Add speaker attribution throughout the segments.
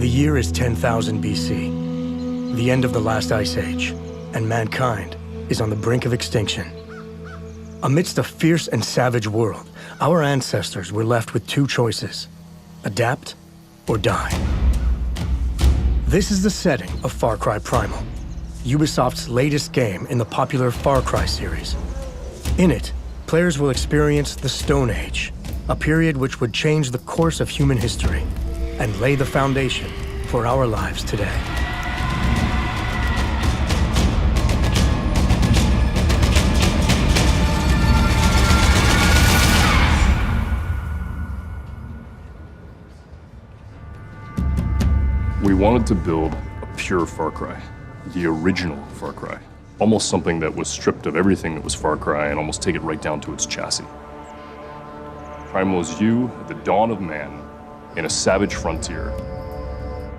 Speaker 1: The year is 10,000 BC, the end of the last ice age, and mankind is on the brink of extinction. Amidst a fierce and savage world, our ancestors were left with two choices: adapt or die. This is the setting of Far Cry Primal, Ubisoft's latest game in the popular Far Cry series. In it, players will experience the Stone Age, a period which would change the course of human history and lay the foundation for our lives today.
Speaker 2: We wanted to build a pure Far Cry, the original Far Cry. Almost something that was stripped of everything that was Far Cry and almost take it right down to its chassis. Primal is you at the dawn of man in a savage frontier,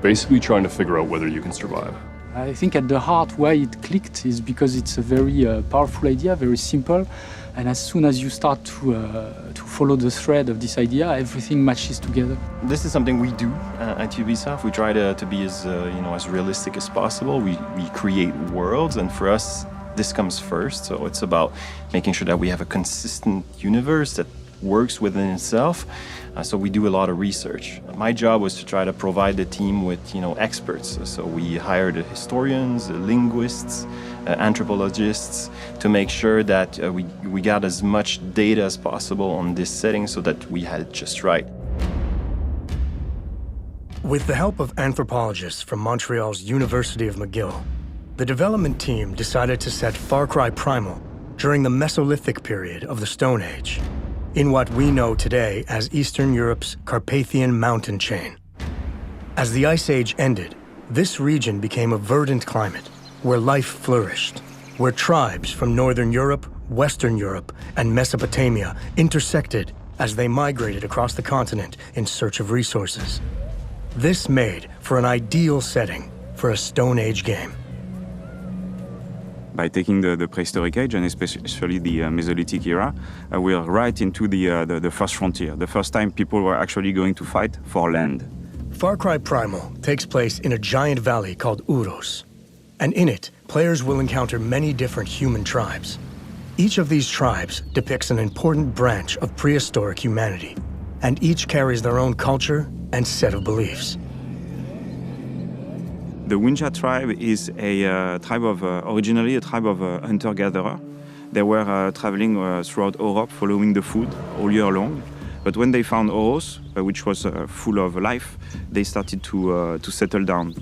Speaker 2: basically trying to figure out whether you can survive.
Speaker 3: I think at the heart why it clicked is because it's a very powerful idea, very simple, and as soon as you start to follow the thread of this idea, everything matches together.
Speaker 4: This is something we do at Ubisoft. We try to be as as realistic as possible. We create worlds, and for us, this comes first. So it's about making sure that we have a consistent universe that works within itself. So we do a lot of research. My job was to try to provide the team with, experts. So we hired historians, linguists, anthropologists to make sure that we got as much data as possible on this setting so that we had it just right.
Speaker 1: With the help of anthropologists from Montreal's University of McGill, the development team decided to set Far Cry Primal during the Mesolithic period of the Stone Age, in what we know today as Eastern Europe's Carpathian mountain chain. As the Ice Age ended, this region became a verdant climate where life flourished, where tribes from Northern Europe, Western Europe, and Mesopotamia intersected as they migrated across the continent in search of resources. This made for an ideal setting for a Stone Age game.
Speaker 5: By taking the prehistoric age, and especially the Mesolithic era, we are right into the first frontier, the first time people were actually going to fight for land.
Speaker 1: Far Cry Primal takes place in a giant valley called Uros, and in it, players will encounter many different human tribes. Each of these tribes depicts an important branch of prehistoric humanity, and each carries their own culture and set of beliefs.
Speaker 5: The Winja tribe is a tribe of, originally a tribe of hunter-gatherer. They were traveling throughout Europe, following the food all year long. But when they found Oros, which was full of life, they started to settle down.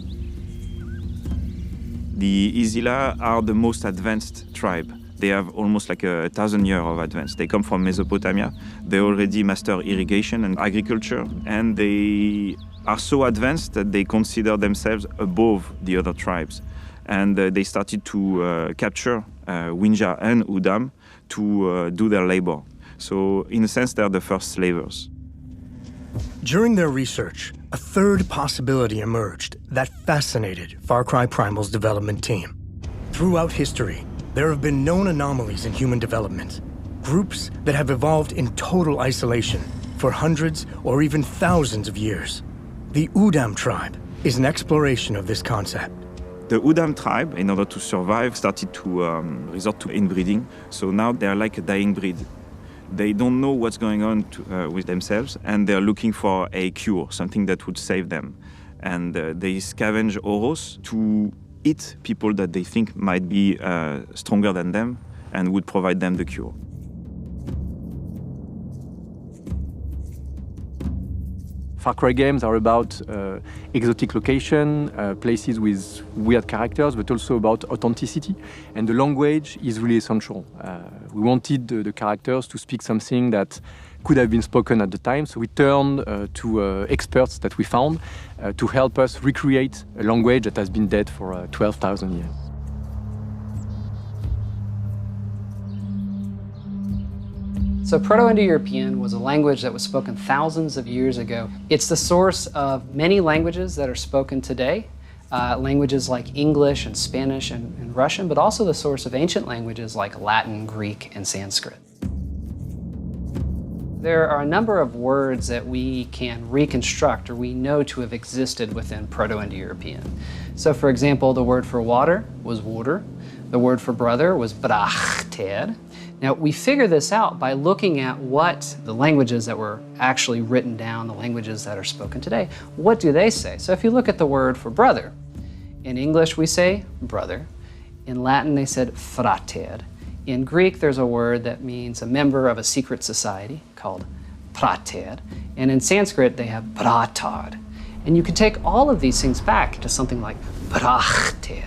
Speaker 5: The Isila are the most advanced tribe. They have almost like 1,000 years of advance. They come from Mesopotamia. They already master irrigation and agriculture, and they are so advanced that they consider themselves above the other tribes. And they started to capture Winja and Udam to do their labor. So in a sense, they're the first slavers.
Speaker 1: During their research, a third possibility emerged that fascinated Far Cry Primal's development team. Throughout history, there have been known anomalies in human development, groups that have evolved in total isolation for hundreds or even thousands of years. The Udam tribe is an exploration of this concept.
Speaker 5: The Udam tribe, in order to survive, started to resort to inbreeding. So now they're like a dying breed. They don't know what's going on with themselves, and they're looking for a cure, something that would save them. And they scavenge Oros to eat people that they think might be stronger than them and would provide them the cure.
Speaker 3: Far Cry games are about exotic location, places with weird characters, but also about authenticity. And the language is really essential. We wanted the characters to speak something that could have been spoken at the time, so we turned to experts that we found to help us recreate a language that has been dead for 12,000 years.
Speaker 6: So Proto-Indo-European was a language that was spoken thousands of years ago. It's the source of many languages that are spoken today, languages like English and Spanish and Russian, but also the source of ancient languages like Latin, Greek, and Sanskrit. There are a number of words that we can reconstruct or we know to have existed within Proto-Indo-European. So for example, the word for water was water. The word for brother was brachted. Now we figure this out by looking at what the languages that were actually written down, the languages that are spoken today, what do they say? So if you look at the word for brother, in English we say brother. In Latin they said frater. In Greek there's a word that means a member of a secret society called prater. And in Sanskrit they have bratard. And you can take all of these things back to something like brachted.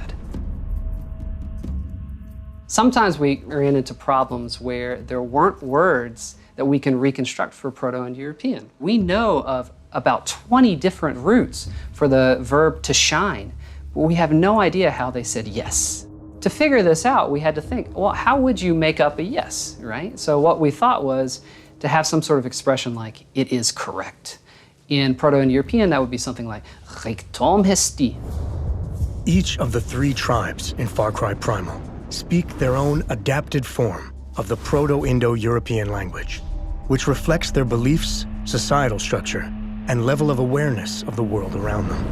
Speaker 6: Sometimes we ran into problems where there weren't words that we can reconstruct for Proto-Indo-European. We know of about 20 different roots for the verb to shine, but we have no idea how they said yes. To figure this out, we had to think, well, how would you make up a yes, right? So what we thought was to have some sort of expression like, it is correct. In Proto-Indo-European, that would be something like, Richtom hesti.
Speaker 1: Each of the 3 tribes in Far Cry Primal speak their own adapted form of the Proto-Indo-European language, which reflects their beliefs, societal structure, and level of awareness of the world around them.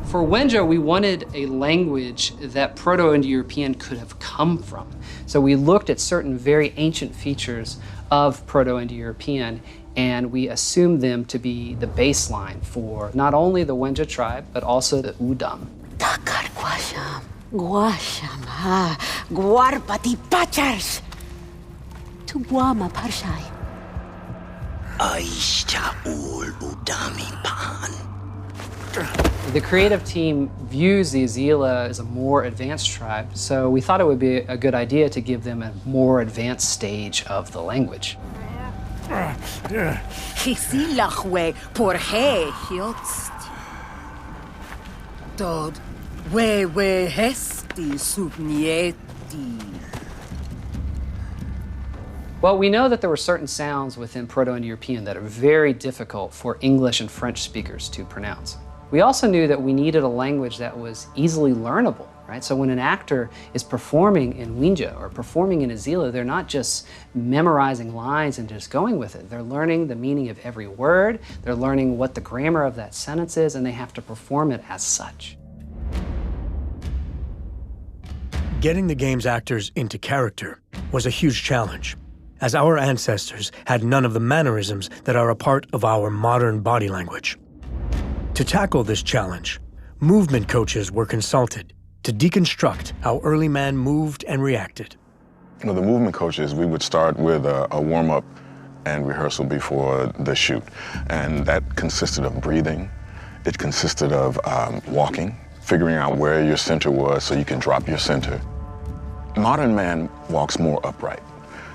Speaker 6: For Wenja, we wanted a language that Proto-Indo-European could have come from. So we looked at certain very ancient features of Proto-Indo-European, and we assumed them to be the baseline for not only the Wenja tribe, but also the Udam.
Speaker 7: Guashama, Guarpati Pachars, Tuguama Parshai. Aisha ul Udami Pan.
Speaker 6: The creative team views the Azila as a more advanced tribe, so we thought it would be a good idea to give them a more advanced stage of the language.
Speaker 7: Hisilachwe porhe hiotsti. Tod. We hesti subnieti.
Speaker 6: Well, we know that there were certain sounds within Proto-Indo-European that are very difficult for English and French speakers to pronounce. We also knew that we needed a language that was easily learnable, right? So when an actor is performing in Wenja or performing in Azila, they're not just memorizing lines and just going with it. They're learning the meaning of every word, they're learning what the grammar of that sentence is, and they have to perform it as such.
Speaker 1: Getting the game's actors into character was a huge challenge, as our ancestors had none of the mannerisms that are a part of our modern body language. To tackle this challenge, movement coaches were consulted to deconstruct how early man moved and reacted.
Speaker 8: You know, the movement coaches, we would start with a warm-up and rehearsal before the shoot, and that consisted of breathing. It consisted of walking, figuring out where your center was so you can drop your center. Modern man walks more upright.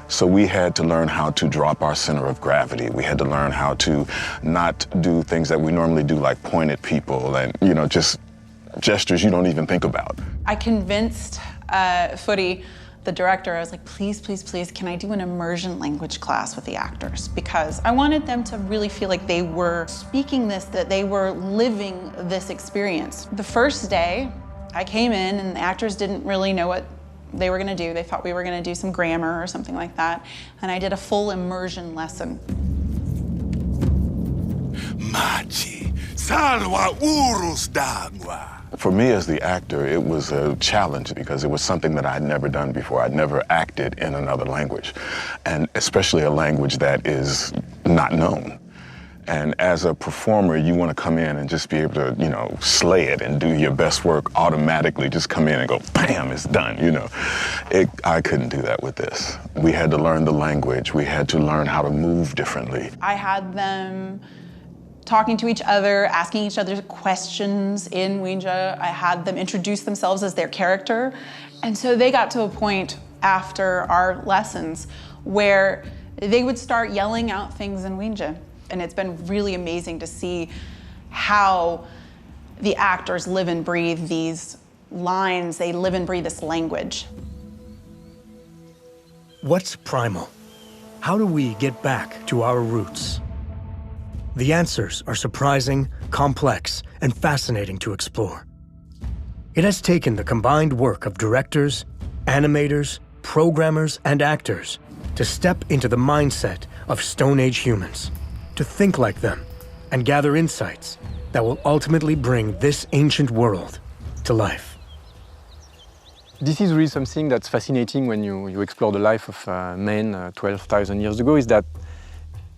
Speaker 8: So we had to learn how to drop our center of gravity. We had to learn how to not do things that we normally do, like point at people and, you know, just gestures you don't even think about.
Speaker 9: I convinced Footy, the director, I was like, please, please, please, can I do an immersion language class with the actors? Because I wanted them to really feel like they were speaking this, that they were living this experience. The first day, I came in and the actors didn't really know what they were gonna do. They thought we were gonna do some grammar or something like that. And I did a full immersion lesson.
Speaker 10: Machi, salwa urus dagua.
Speaker 8: For me as the actor, it was a challenge because it was something that I had never done before. I'd never acted in another language, and especially a language that is not known. And as a performer, you want to come in and just be able to, you know, slay it and do your best work automatically. Just come in and go, bam, it's done, you know. I couldn't do that with this. We had to learn the language. We had to learn how to move differently.
Speaker 9: I had them talking to each other, asking each other questions in Wenja. I had them introduce themselves as their character. And so they got to a point after our lessons where they would start yelling out things in Wenja. And it's been really amazing to see how the actors live and breathe these lines, they live and breathe this language.
Speaker 1: What's primal? How do we get back to our roots? The answers are surprising, complex, and fascinating to explore. It has taken the combined work of directors, animators, programmers, and actors to step into the mindset of Stone Age humans, to think like them and gather insights that will ultimately bring this ancient world to life.
Speaker 3: This is really something that's fascinating when you explore the life of men 12,000 years ago, is that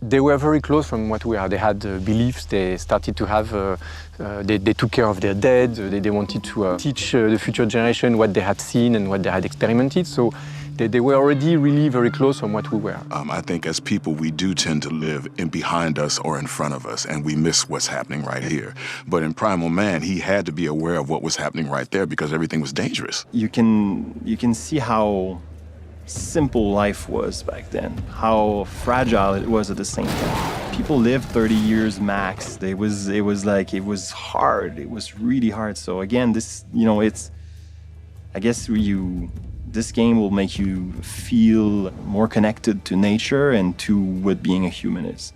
Speaker 3: they were very close from what we are. They had beliefs, they started to have, they took care of their dead, they wanted to teach the future generation what they had seen and what they had experimented. So they were already really very close from what we were.
Speaker 8: I think as people, we do tend to live in behind us or in front of us, and we miss what's happening right here. But in Primal Man, he had to be aware of what was happening right there because everything was dangerous.
Speaker 4: You can see how simple life was back then, how fragile it was at the same time. People lived 30 years max. It was hard. It was really hard. So again, this, I guess this game will make you feel more connected to nature and to what being a human is.